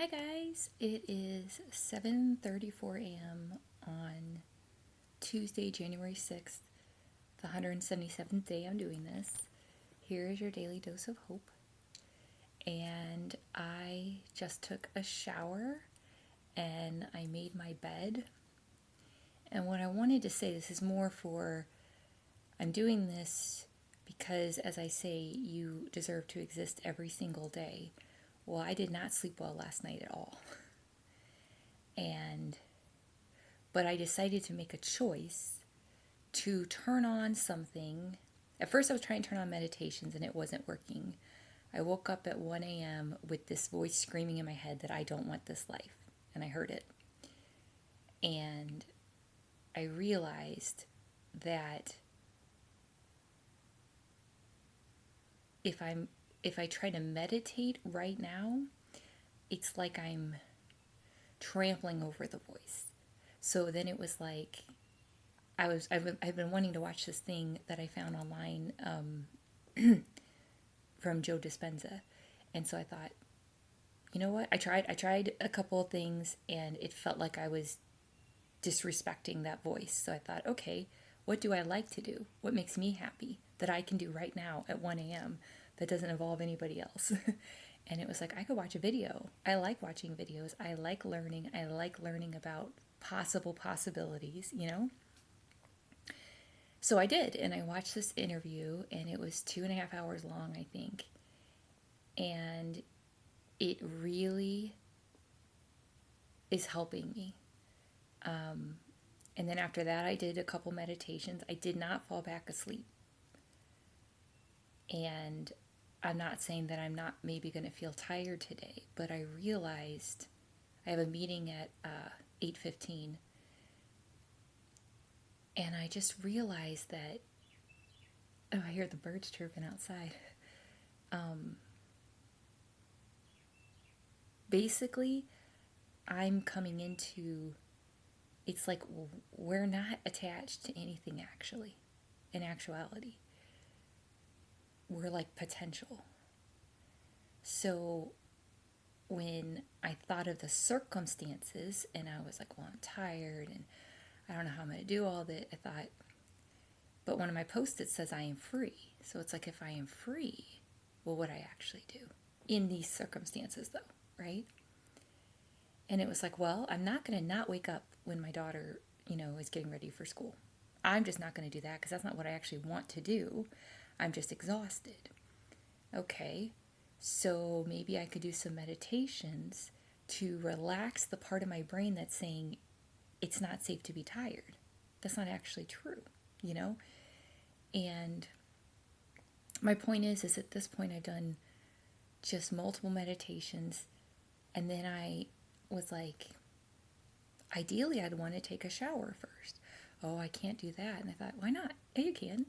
Hi guys, it is 7:34 a.m. on Tuesday, January 6th, the 177th day I'm doing this. Here is your daily dose of hope. And I just took a shower and I made my bed. And what I wanted to say, this is more for I'm doing this because, as I say, you deserve to exist every single day. Well, I did not sleep well last night at all. And but I decided to make a choice to turn on something. At first, I was trying to turn on meditations and it wasn't working. I woke up at 1 a.m. with this voice screaming in my head that I don't want this life. And I heard it. And I realized that if I try to meditate right now, it's like I'm trampling over the voice. So then it was like I've been wanting to watch this thing that I found online from Joe Dispenza, and so I thought, you know what? I tried a couple of things, and it felt like I was disrespecting that voice. So I thought, okay, what do I like to do? What makes me happy that I can do right now at 1 a.m. that doesn't involve anybody else? And it was like I could watch a video. I like watching videos. I like learning. I like learning about possible possibilities, you know? So I did, and I watched this interview, and it was 2.5 hours long, I think. And it really is helping me. And then after that, I did a couple meditations. I did not fall back asleep. And I'm not saying that I'm not maybe going to feel tired today, but I realized I have a meeting at 8:15. And I just realized that, oh, I hear the birds chirping outside. Basically, I'm coming into, it's like we're not attached to anything actually, in actuality. We're like potential. So when I thought of the circumstances and I was like, well, I'm tired and I don't know how I'm going to do all that, I thought, but one of my post-its says I am free. So it's like, if I am free, well, what I actually do in these circumstances though, right? And it was like, well, I'm not going to not wake up when my daughter, is getting ready for school. I'm just not going to do that because that's not what I actually want to do. I'm just exhausted. Okay, so maybe I could do some meditations to relax the part of my brain that's saying it's not safe to be tired. That's not actually true, you know? And my point is at this point I've done just multiple meditations, and then I was like, ideally I'd want to take a shower first. Oh, I can't do that. And I thought, why not? Yeah, you can.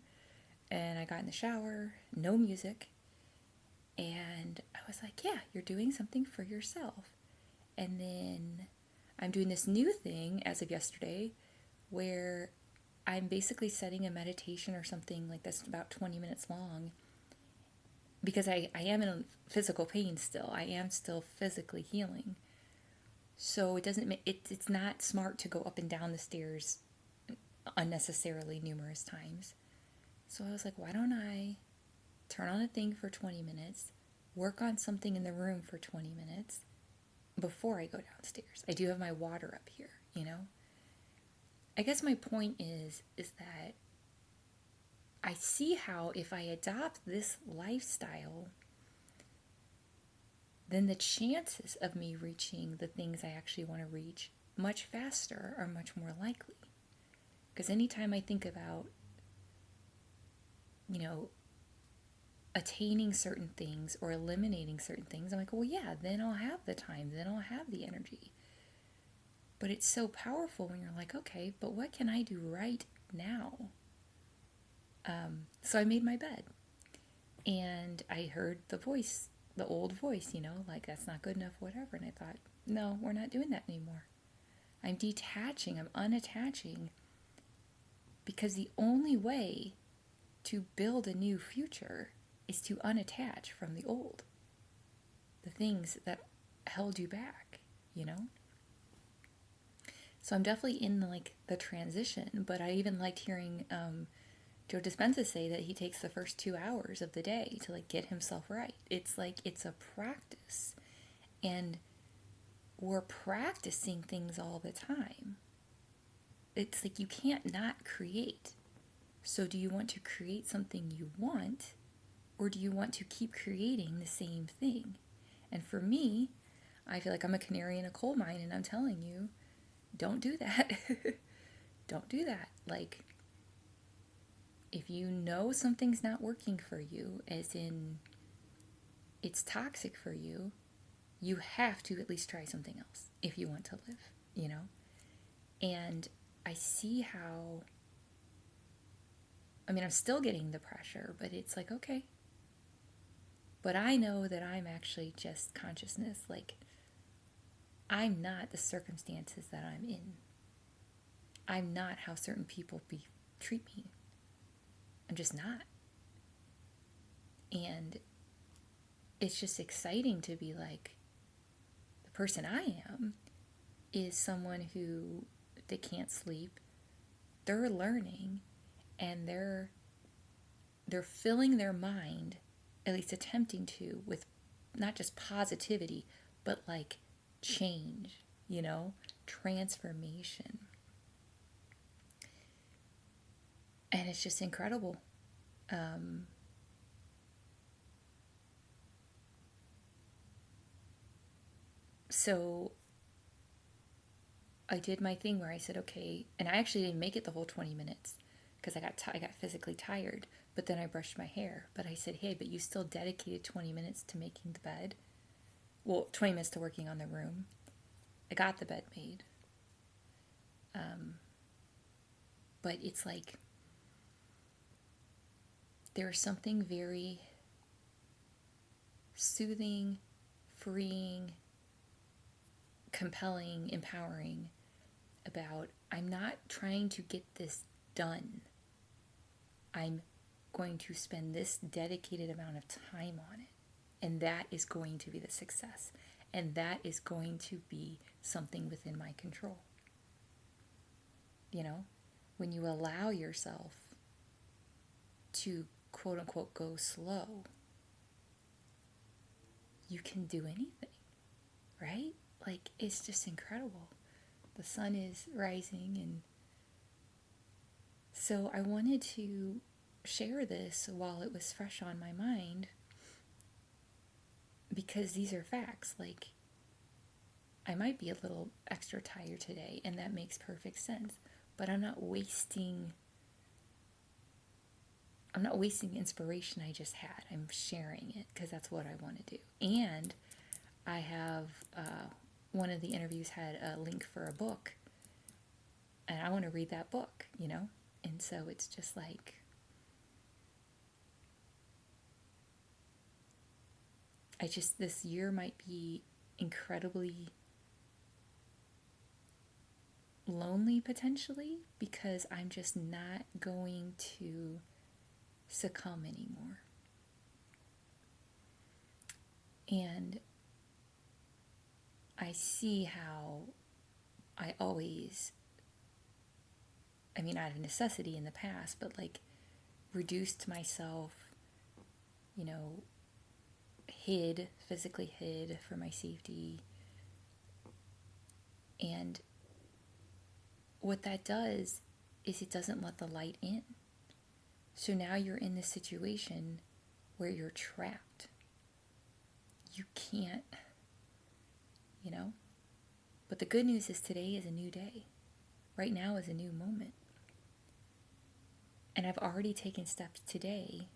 And I got in the shower, no music, and I was like, yeah, you're doing something for yourself. And then I'm doing this new thing as of yesterday where I'm basically setting a meditation or something like that's about 20 minutes long, because I am in physical pain still. I am still physically healing. So it doesn't it's not smart to go up and down the stairs unnecessarily numerous times. So I was like, why don't I turn on a thing for 20 minutes, work on something in the room for 20 minutes before I go downstairs. I do have my water up here, I guess my point is that I see how if I adopt this lifestyle, then the chances of me reaching the things I actually want to reach much faster are much more likely. Because anytime I think about, attaining certain things or eliminating certain things, I'm like, well, yeah, then I'll have the time, then I'll have the energy. But it's so powerful when you're like, okay, but what can I do right now? So I made my bed, and I heard the voice, the old voice, like, that's not good enough, whatever. And I thought, no, we're not doing that anymore. I'm detaching, I'm unattaching, because the only way to build a new future is to unattach from the old. The things that held you back, you know? So I'm definitely in the transition, but I even liked hearing Joe Dispenza say that he takes the first 2 hours of the day to like get himself right. It's like it's a practice, and we're practicing things all the time. It's like you can't not create. So do you want to create something you want, or do you want to keep creating the same thing? And for me, I feel like I'm a canary in a coal mine, and I'm telling you, don't do that. Don't do that. Like, if you know something's not working for you, as in it's toxic for you, you have to at least try something else if you want to live, you know? And I see how, I mean, I'm still getting the pressure, but it's like, okay. But I know that I'm actually just consciousness. Like, I'm not the circumstances that I'm in. I'm not how certain people treat me. I'm just not. And it's just exciting to be like, the person I am is someone who, they can't sleep. They're learning, and they're filling their mind, at least attempting to, with not just positivity, but like change, you know, transformation. And it's just incredible. So I did my thing where I said, okay, and I actually didn't make it the whole 20 minutes because I got physically tired, but then I brushed my hair. But I said, hey, but you still dedicated 20 minutes to making the bed. Well, 20 minutes to working on the room. I got the bed made. But it's like, there's something very soothing, freeing, compelling, empowering about, I'm not trying to get this done. I'm going to spend this dedicated amount of time on it. And that is going to be the success. And that is going to be something within my control. You know, when you allow yourself to quote unquote go slow, you can do anything, right? Like, it's just incredible. The sun is rising, and so I wanted to share this while it was fresh on my mind, because these are facts. Like, I might be a little extra tired today, and that makes perfect sense, but I'm not wasting the inspiration I just had. I'm sharing it because that's what I want to do. And I have, one of the interviews had a link for a book, and I want to read that book, you know? And so it's just like, this year might be incredibly lonely potentially, because I'm just not going to succumb anymore. And I see how I always, I mean, out of necessity in the past, but like reduced myself, you know, physically hid for my safety. And what that does is it doesn't let the light in. So now you're in this situation where you're trapped. You can't, you know? But the good news is today is a new day. Right now is a new moment. And I've already taken steps today,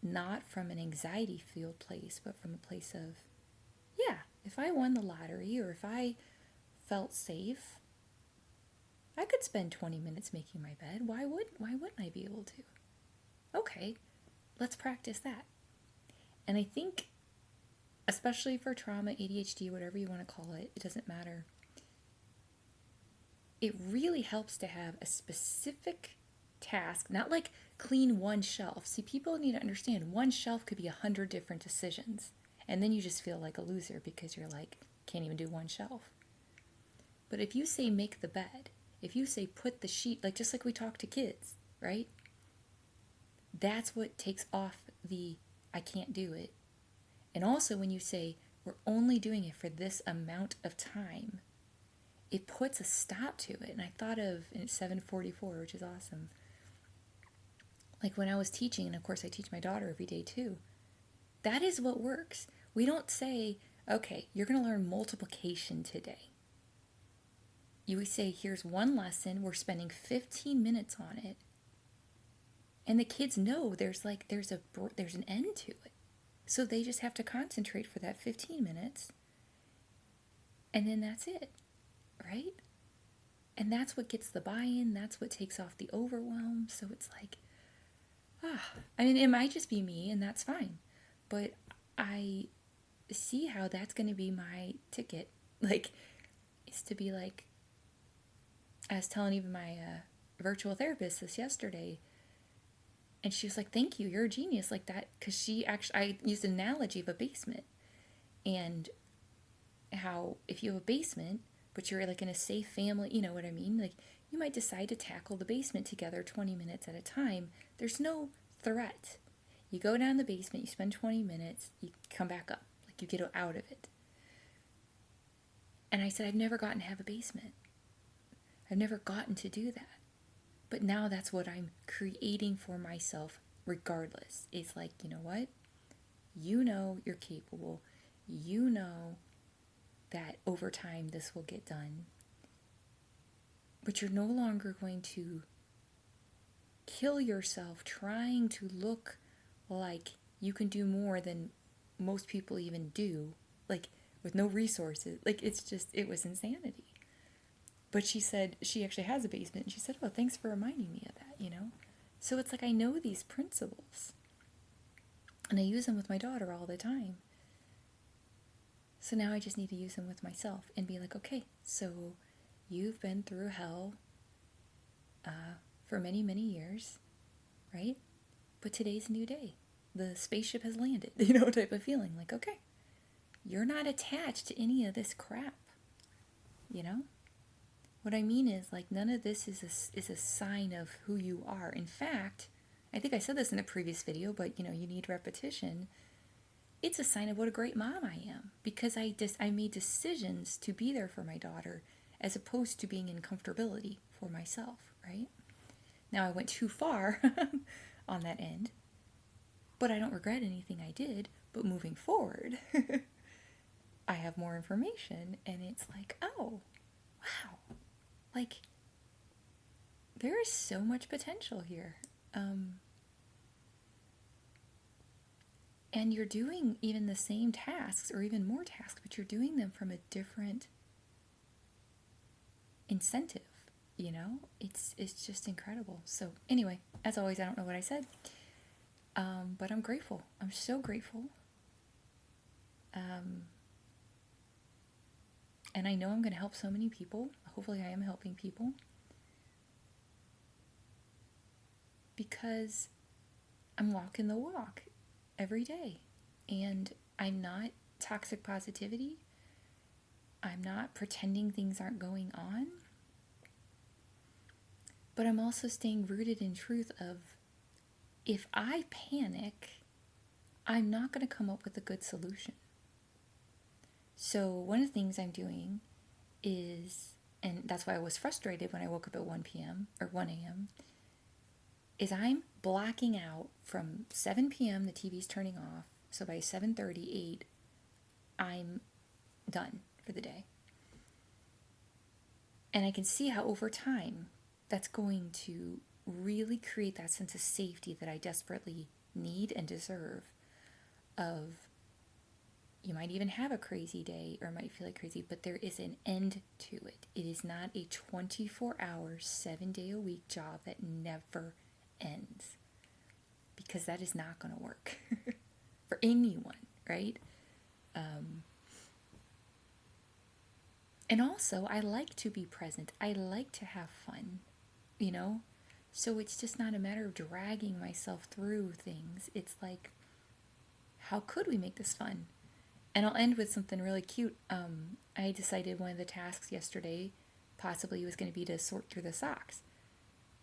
not from an anxiety-filled place, but from a place of, yeah, if I won the lottery or if I felt safe, I could spend 20 minutes making my bed. Why wouldn't I be able to? Okay, let's practice that. And I think, especially for trauma, ADHD, whatever you want to call it, it doesn't matter. It really helps to have a specific task, not like clean one shelf. See, people need to understand one shelf could be 100 different decisions, And then you just feel like a loser because you're like, can't even do one shelf. But if you say make the bed, if you say put the sheet, like just like we talk to kids, right? That's what takes off the I can't do it. And also when you say we're only doing it for this amount of time, it puts a stop to it. And I thought of, and it's 7:44, which is awesome. Like when I was teaching, and of course I teach my daughter every day too, that is what works. We don't say, okay, you're going to learn multiplication today. You say, here's one lesson, we're spending 15 minutes on it. And the kids know there's an end to it. So they just have to concentrate for that 15 minutes. And then that's it, right? And that's what gets the buy-in. That's what takes off the overwhelm. So it's like, I mean, it might just be me, and that's fine. But I see how that's going to be my ticket. Like, is to be like, I was telling even my virtual therapist this yesterday, and she was like, thank you, you're a genius like that. Because I used an analogy of a basement. And how if you have a basement, but you're like in a safe family, you know what I mean? Like, you might decide to tackle the basement together 20 minutes at a time. There's no threat. You go down the basement, you spend 20 minutes, you come back up. Like, you get out of it. And I said, I've never gotten to have a basement. I've never gotten to do that. But now that's what I'm creating for myself regardless. It's like, you know what? You know you're capable. You know that over time this will get done. But you're no longer going to kill yourself trying to look like you can do more than most people even do, like with no resources. Like, it was insanity. But she said she actually has a basement, and she said, oh, thanks for reminding me of that, you know? So it's like I know these principles, and I use them with my daughter all the time. So now I just need to use them with myself and be like, okay, so you've been through hell for many, many years, right? But today's a new day. The spaceship has landed, you know, type of feeling. Like, okay, you're not attached to any of this crap, you know? What I mean is, like, none of this is a sign of who you are. In fact, I think I said this in a previous video, but, you know, you need repetition. It's a sign of what a great mom I am, because I made decisions to be there for my daughter as opposed to being in comfortability for myself, right? Now, I went too far on that end, but I don't regret anything I did. But moving forward, I have more information, and it's like, oh, wow. Like, there is so much potential here. And you're doing even the same tasks or even more tasks, but you're doing them from a different incentive, you know? It's just incredible. So anyway, as always, I don't know what I said, but I'm grateful. I'm so grateful. And I know I'm going to help so many people. Hopefully I am helping people. Because I'm walking the walk every day. And I'm not toxic positivity. I'm not pretending things aren't going on. But I'm also staying rooted in truth of, if I panic, I'm not going to come up with a good solution. So one of the things I'm doing is, and that's why I was frustrated when I woke up at 1 p.m. or 1 a.m., is I'm blacking out from 7 p.m., the TV's turning off, so by 7:38, I'm done for the day. And I can see how over time that's going to really create that sense of safety that I desperately need and deserve. Of, you might even have a crazy day or might feel like crazy, but there is an end to it. It is not a 24-hour, 7-day-a-week job that never ends, because that is not going to work for anyone, right? And also, I like to be present. I like to have fun, you know? So it's just not a matter of dragging myself through things. It's like, how could we make this fun? And I'll end with something really cute. I decided one of the tasks yesterday possibly was going to be to sort through the socks.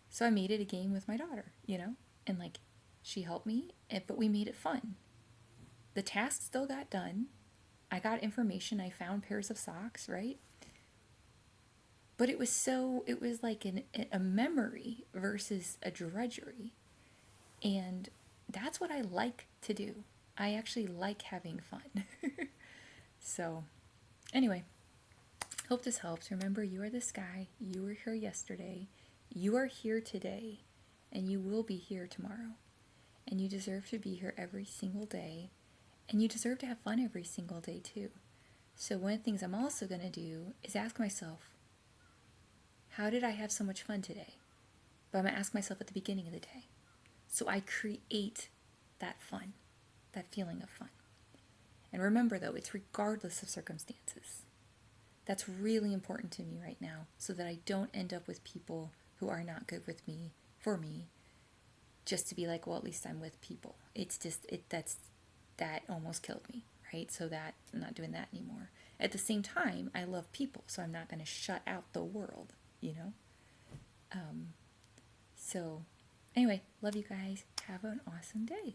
So I made it a game with my daughter, and like she helped me, but we made it fun. The task still got done. I got information. I found pairs of socks, right? But it was like a memory versus a drudgery. And that's what I like to do. I actually like having fun. So, anyway, hope this helps. Remember, you are the sky. You were here yesterday. You are here today. And you will be here tomorrow. And you deserve to be here every single day. And you deserve to have fun every single day, too. So, one of the things I'm also going to do is ask myself, how did I have so much fun today? But I'm going to ask myself at the beginning of the day. So I create that fun, that feeling of fun. And remember, though, it's regardless of circumstances. That's really important to me right now, so that I don't end up with people who are not good with me, for me, just to be like, well, at least I'm with people. It's just, that almost killed me, right? So that I'm not doing that anymore. At the same time, I love people, so I'm not going to shut out the world, So, anyway, love you guys. Have an awesome day.